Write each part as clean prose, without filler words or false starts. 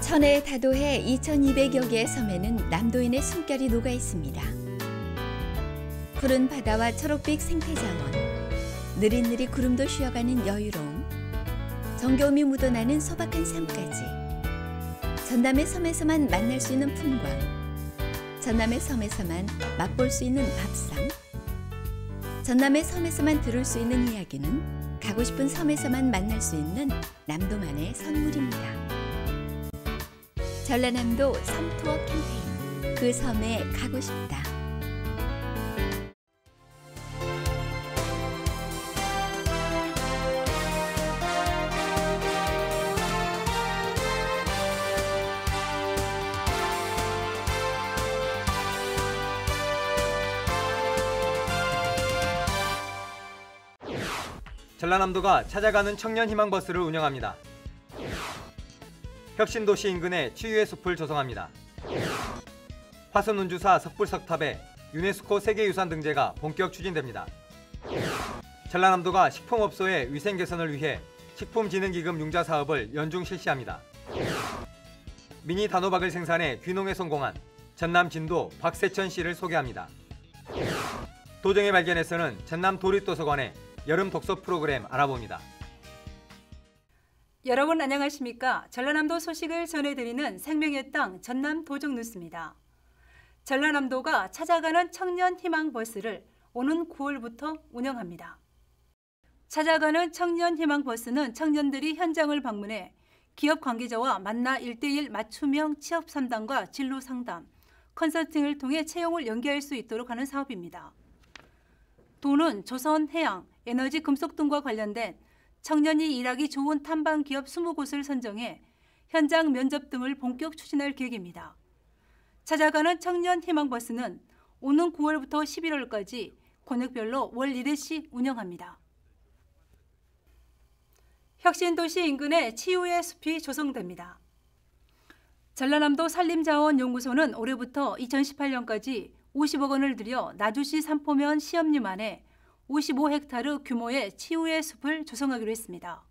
천혜 다도해 2200여 개의 섬에는 남도인의 숨결이 녹아 있습니다. 푸른 바다와 초록빛 생태자원, 느릿느릿 구름도 쉬어가는 여유로움, 정겨움이 묻어나는 소박한 삶까지 전남의 섬에서만 만날 수 있는 풍광, 전남의 섬에서만 맛볼 수 있는 밥상, 전남의 섬에서만 들을 수 있는 이야기는 가고 싶은 섬에서만 만날 수 있는 남도만의 선물입니다. 전라남도 섬투어 캠페인, 그 섬에 가고 싶다. 전라남도가 찾아가는 청년희망버스를 운영합니다. 혁신도시 인근에 치유의 숲을 조성합니다. 화순운주사 석불석탑에 유네스코 세계유산 등재가 본격 추진됩니다. 전라남도가 식품업소의 위생 개선을 위해 식품진흥기금 융자 사업을 연중 실시합니다. 미니 단호박을 생산해 귀농에 성공한 전남 진도 박세천 씨를 소개합니다. 도정의 발견에서는 전남 도립도서관의 여름 독서 프로그램 알아봅니다. 여러분 안녕하십니까? 전라남도 소식을 전해드리는 생명의 땅 전남 도정뉴스입니다. 전라남도가 찾아가는 청년 희망 버스를 오는 9월부터 운영합니다. 찾아가는 청년 희망 버스는 청년들이 현장을 방문해 기업 관계자와 만나 1:1 맞춤형 취업 상담과 진로 상담, 컨설팅을 통해 채용을 연계할 수 있도록 하는 사업입니다. 도는 조선, 해양, 에너지, 금속 등과 관련된 청년이 일하기 좋은 탐방 기업 20곳을 선정해 현장 면접 등을 본격 추진할 계획입니다. 찾아가는 청년 희망버스는 오는 9월부터 11월까지 권역별로 월 1회씩 운영합니다. 혁신도시 인근에 치유의 숲이 조성됩니다. 전라남도 산림자원연구소는 올해부터 2018년까지 50억 원을 들여 나주시 삼포면 시험림 안에 55헥타르 규모의 치유의 숲을 조성하기로 했습니다.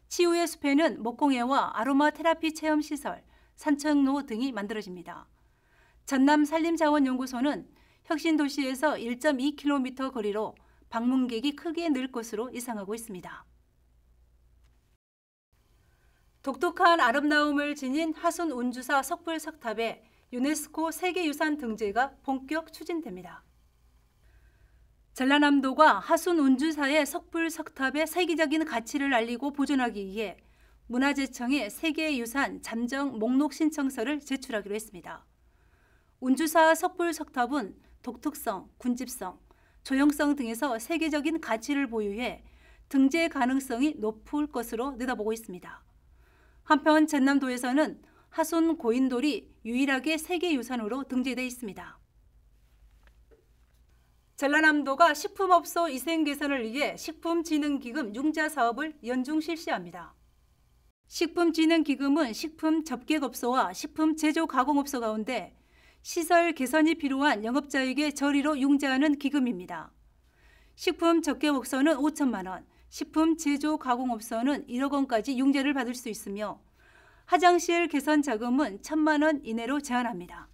치유의 숲에는 목공예와 아로마 테라피 체험 시설, 산책로 등이 만들어집니다. 전남 산림자원연구소는 혁신도시에서 1.2km 거리로 방문객이 크게 늘 것으로 예상하고 있습니다. 독특한 아름다움을 지닌 화순운주사 석불석탑에 유네스코 세계유산 등재가 본격 추진됩니다. 전라남도가 화순운주사의 석불석탑의 세계적인 가치를 알리고 보존하기 위해 문화재청에 세계유산 잠정 목록 신청서를 제출하기로 했습니다. 운주사 석불석탑은 독특성, 군집성, 조형성 등에서 세계적인 가치를 보유해 등재 가능성이 높을 것으로 내다보고 있습니다. 한편 전남도에서는 화순 고인돌이 유일하게 세계유산으로 등재되어 있습니다. 전라남도가 식품업소 위생 개선을 위해 식품진흥기금 융자 사업을 연중 실시합니다. 식품진흥기금은 식품 접객업소와 식품 제조가공업소 가운데 시설 개선이 필요한 영업자에게 저리로 융자하는 기금입니다. 식품 접객업소는 5천만 원, 식품 제조가공업소는 1억 원까지 융자를 받을 수 있으며 화장실 개선 자금은 1,000만 원 이내로 제한합니다.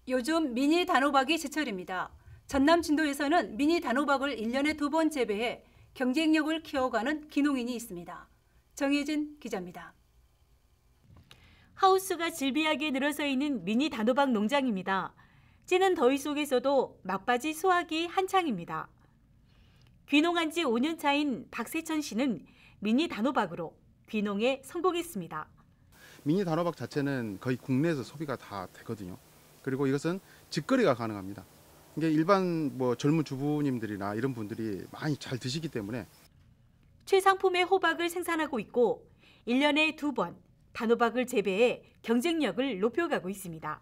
요즘 미니 단호박이 제철입니다. 전남 진도에서는 미니 단호박을 1년에 2번 재배해 경쟁력을 키워가는 기농인이 있습니다. 정혜진 기자입니다. 하우스가 질비하게 늘어서 있는 미니 단호박 농장입니다. 찌는 더위 속에서도 막바지 수확이 한창입니다. 귀농한 지 5년 차인 박세천 씨는 미니 단호박으로 귀농에 성공했습니다. 미니 단호박 자체는 거의 국내에서 소비가 다 되거든요. 그리고 이것은 직거래가 가능합니다. 이게 일반 젊은 주부님들이나 이런 분들이 많이 잘 드시기 때문에 최상품의 호박을 생산하고 있고 1년에 2번 단호박을 재배해 경쟁력을 높여가고 있습니다.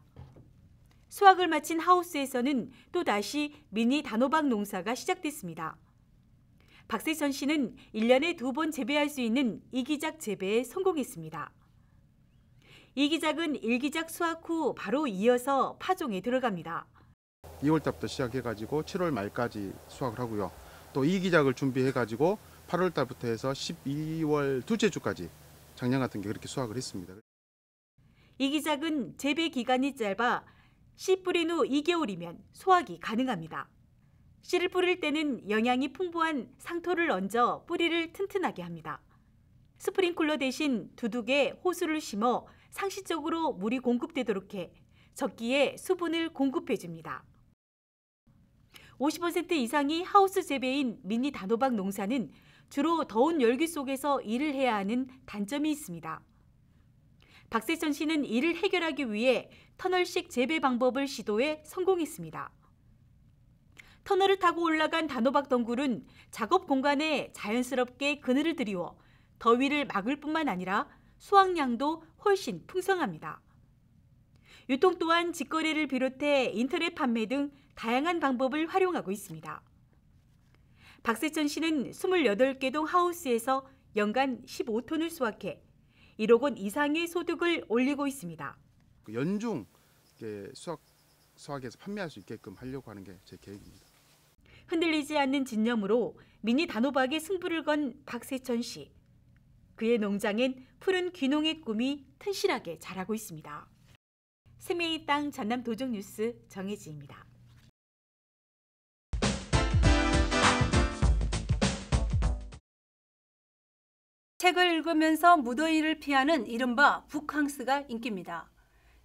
수확을 마친 하우스에서는 또다시 미니 단호박 농사가 시작됐습니다. 박세천 씨는 1년에 2번 재배할 수 있는 이기작 재배에 성공했습니다. 이기작은 일기작 수확 후 바로 이어서 파종에 들어갑니다. 2월 달부터 시작해가지고 7월 말까지 수확을 하고요. 또 이기작을 준비해가지고 8월 달부터 해서 12월 둘째 주까지 작년 같은 게 그렇게 수확을 했습니다. 이기작은 재배 기간이 짧아 씨 뿌린 후 2개월이면 수확이 가능합니다. 씨를 뿌릴 때는 영양이 풍부한 상토를 얹어 뿌리를 튼튼하게 합니다. 스프링클러 대신 두둑에 호수를 심어 상시적으로 물이 공급되도록 해 적기에 수분을 공급해줍니다. 50% 이상이 하우스 재배인 미니 단호박 농사는 주로 더운 열기 속에서 일을 해야 하는 단점이 있습니다. 박세천 씨는 이를 해결하기 위해 터널식 재배 방법을 시도해 성공했습니다. 터널을 타고 올라간 단호박 덩굴은 작업 공간에 자연스럽게 그늘을 들이워 더위를 막을 뿐만 아니라 수확량도 훨씬 풍성합니다. 유통 또한 직거래를 비롯해 인터넷 판매 등 다양한 방법을 활용하고 있습니다. 박세천 씨는 28개 동 하우스에서 연간 15톤을 수확해 1억 원 이상의 소득을 올리고 있습니다. 연중 수확해서 판매할 수 있게끔 하려고 하는 게 제 계획입니다. 흔들리지 않는 진념으로 미니 단호박에 승부를 건 박세천 씨. 그의 농장엔 푸른 귀농의 꿈이 튼실하게 자라고 있습니다. 생명의 땅 전남 도적 뉴스 정혜지입니다. 책을 읽으면서 무더위를 피하는 이른바 북캉스가 인기입니다.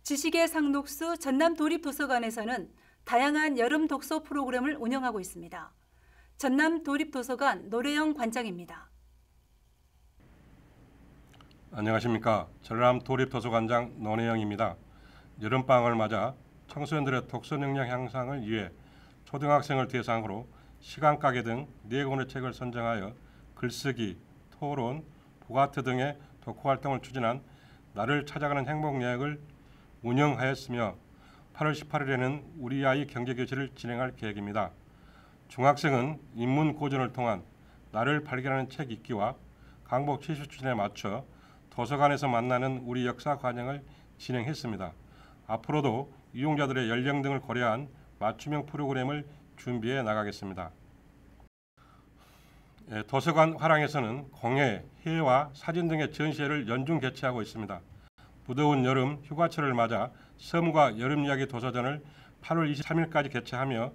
지식의 상록수 전남 도립도서관에서는 다양한 여름 독서 프로그램을 운영하고 있습니다. 전남 도립도서관 노래영 관장입니다. 안녕하십니까. 전남 도립도서관장 노래영입니다. 여름방학을 맞아 청소년들의 독서 능력 향상을 위해 초등학생을 대상으로 시간가게 등 4권의 책을 선정하여 글쓰기, 토론, 보가트 등의 독후 활동을 추진한 나를 찾아가는 행복여행을 운영하였으며 8월 18일에는 우리 아이 경제교실을 진행할 계획입니다. 중학생은 인문고전을 통한 나를 발견하는 책 읽기와 강복 70주년에 맞춰 도서관에서 만나는 우리 역사 과정을 진행했습니다. 앞으로도 이용자들의 연령 등을 고려한 맞춤형 프로그램을 준비해 나가겠습니다. 도서관 화랑에서는 공예, 회화, 사진 등의 전시회를 연중 개최하고 있습니다. 무더운 여름 휴가철을 맞아 섬과 여름이야기 도서전을 8월 23일까지 개최하며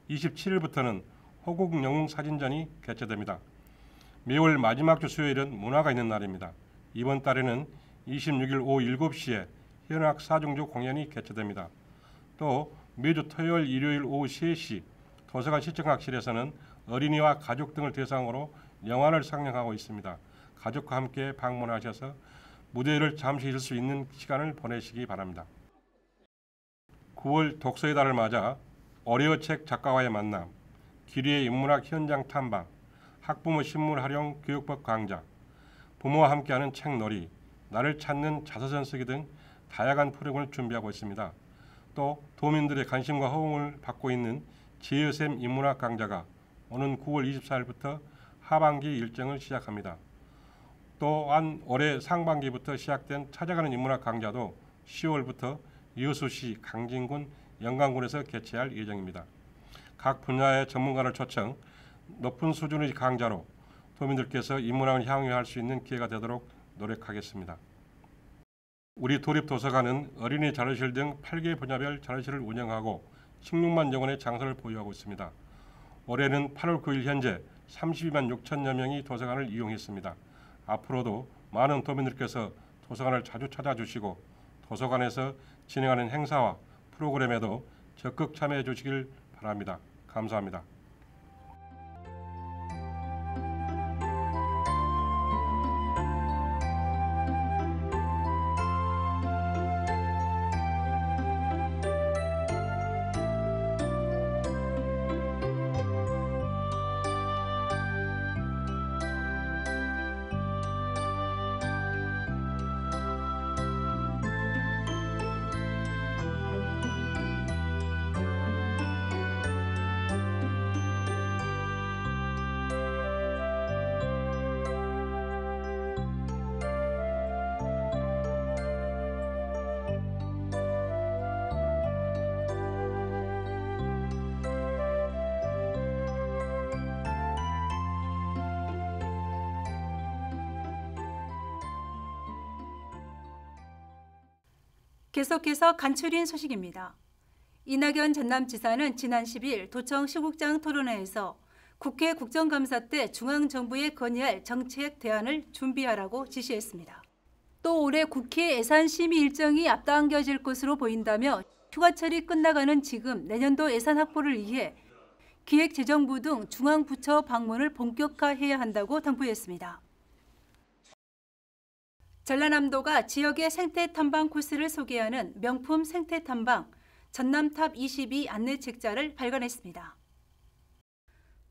27일부터는 호국 영웅 사진전이 개최됩니다. 매월 마지막 주 수요일은 문화가 있는 날입니다. 이번 달에는 26일 오후 7시에 현악 사중주 공연이 개최됩니다. 또 매주 토요일, 일요일 오후 3시 도서관 시청학실에서는 어린이와 가족 등을 대상으로 영화를 상영하고 있습니다. 가족과 함께 방문하셔서 무더위를 잠시 잊을 수 있는 시간을 보내시기 바랍니다. 9월 독서의 달을 맞아 어려워 책 작가와의 만남, 기리의 인문학 현장 탐방, 학부모 신문 활용 교육법 강좌, 부모와 함께하는 책놀이, 나를 찾는 자서전 쓰기 등 다양한 프로그램을 준비하고 있습니다. 또 도민들의 관심과 호응을 받고 있는 제여샘 인문학 강좌가 오는 9월 24일부터 하반기 일정을 시작합니다. 또한 올해 상반기부터 시작된 찾아가는 인문학 강좌도 10월부터 여수시, 강진군, 영광군에서 개최할 예정입니다. 각 분야의 전문가를 초청, 높은 수준의 강좌로 도민들께서 인문학을 향유할 수 있는 기회가 되도록 노력하겠습니다. 우리 도립도서관은 어린이 자료실 등 8개 분야별 자료실을 운영하고 16만 여권의 장소를 보유하고 있습니다. 올해는 8월 9일 현재 32만 6천여 명이 도서관을 이용했습니다. 앞으로도 많은 도민들께서 도서관을 자주 찾아주시고 도서관에서 진행하는 행사와 프로그램에도 적극 참여해 주시길 바랍니다. 감사합니다. 계속해서 간추린 소식입니다. 이낙연 전남지사는 지난 10일 도청 시국장 토론회에서 국회 국정감사 때 중앙정부에 건의할 정책 대안을 준비하라고 지시했습니다. 또 올해 국회 예산심의 일정이 앞당겨질 것으로 보인다며 휴가철이 끝나가는 지금 내년도 예산 확보를 위해 기획재정부 등 중앙부처 방문을 본격화해야 한다고 당부했습니다. 전라남도가 지역의 생태 탐방 코스를 소개하는 명품 생태 탐방 전남탑 22 안내 책자를 발간했습니다.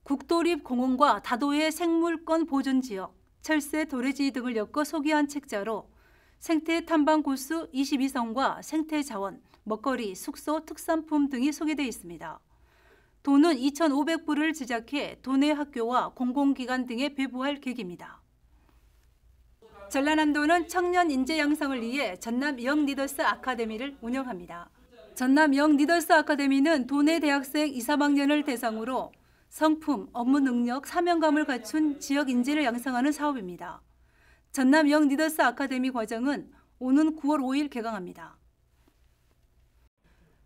국도립 공원과 다도의 생물권 보존 지역, 철새 도래지 등을 엮어 소개한 책자로 생태 탐방 코스 22선과 생태 자원, 먹거리, 숙소, 특산품 등이 소개되어 있습니다. 도는 2,500부를 제작해 도내 학교와 공공기관 등에 배부할 계획입니다. 전라남도는 청년 인재 양성을 위해 전남 영 리더스 아카데미를 운영합니다. 전남 영 리더스 아카데미는 도내 대학생 2, 3학년을 대상으로 성품, 업무 능력, 사명감을 갖춘 지역 인재를 양성하는 사업입니다. 전남 영 리더스 아카데미 과정은 오는 9월 5일 개강합니다.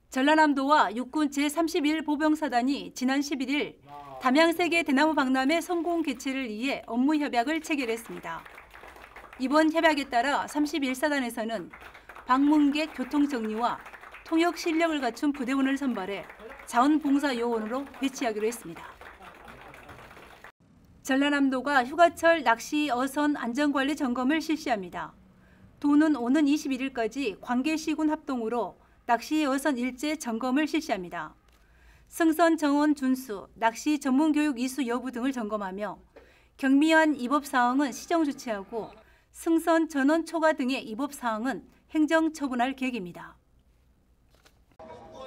전라남도와 육군 제31보병사단이 지난 11일 담양세계 대나무 박람회 성공 개최를 위해 업무 협약을 체결했습니다. 이번 협약에 따라 31사단에서는 방문객 교통정리와 통역 실력을 갖춘 부대원을 선발해 자원봉사 요원으로 배치하기로 했습니다. 전라남도가 휴가철 낚시 어선 안전관리 점검을 실시합니다. 도는 오는 21일까지 관계시군 합동으로 낚시 어선 일제 점검을 실시합니다. 승선 정원 준수, 낚시 전문 교육 이수 여부 등을 점검하며 경미한 입업 사항은 시정 조치하고 승선 전원 초과 등의 입업 사항은 행정 처분할 계획입니다.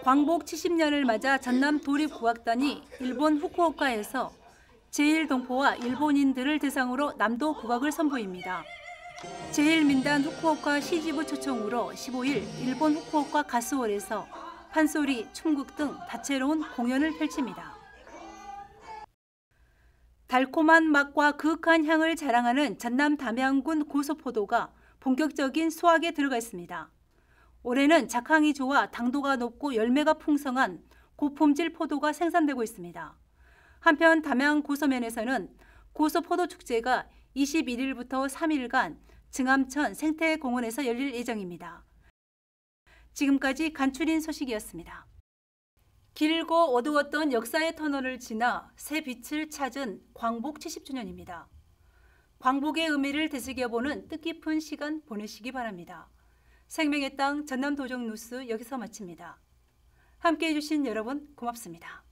광복 70년을 맞아 전남 도립국악단이 일본 후쿠오카에서 제1동포와 일본인들을 대상으로 남도 국악을 선보입니다. 제1민단 후쿠오카 시지부 초청으로 15일 일본 후쿠오카 가스홀에서 판소리, 춤극 등 다채로운 공연을 펼칩니다. 달콤한 맛과 그윽한 향을 자랑하는 전남 담양군 고소포도가 본격적인 수확에 들어가 있습니다. 올해는 작황이 좋아 당도가 높고 열매가 풍성한 고품질 포도가 생산되고 있습니다. 한편 담양 고서면에서는 고소포도 축제가 21일부터 3일간 증암천 생태공원에서 열릴 예정입니다. 지금까지 간추린 소식이었습니다. 길고 어두웠던 역사의 터널을 지나 새 빛을 찾은 광복 70주년입니다. 광복의 의미를 되새겨보는 뜻깊은 시간 보내시기 바랍니다. 생명의 땅 전남 도정 뉴스 여기서 마칩니다. 함께해 주신 여러분 고맙습니다.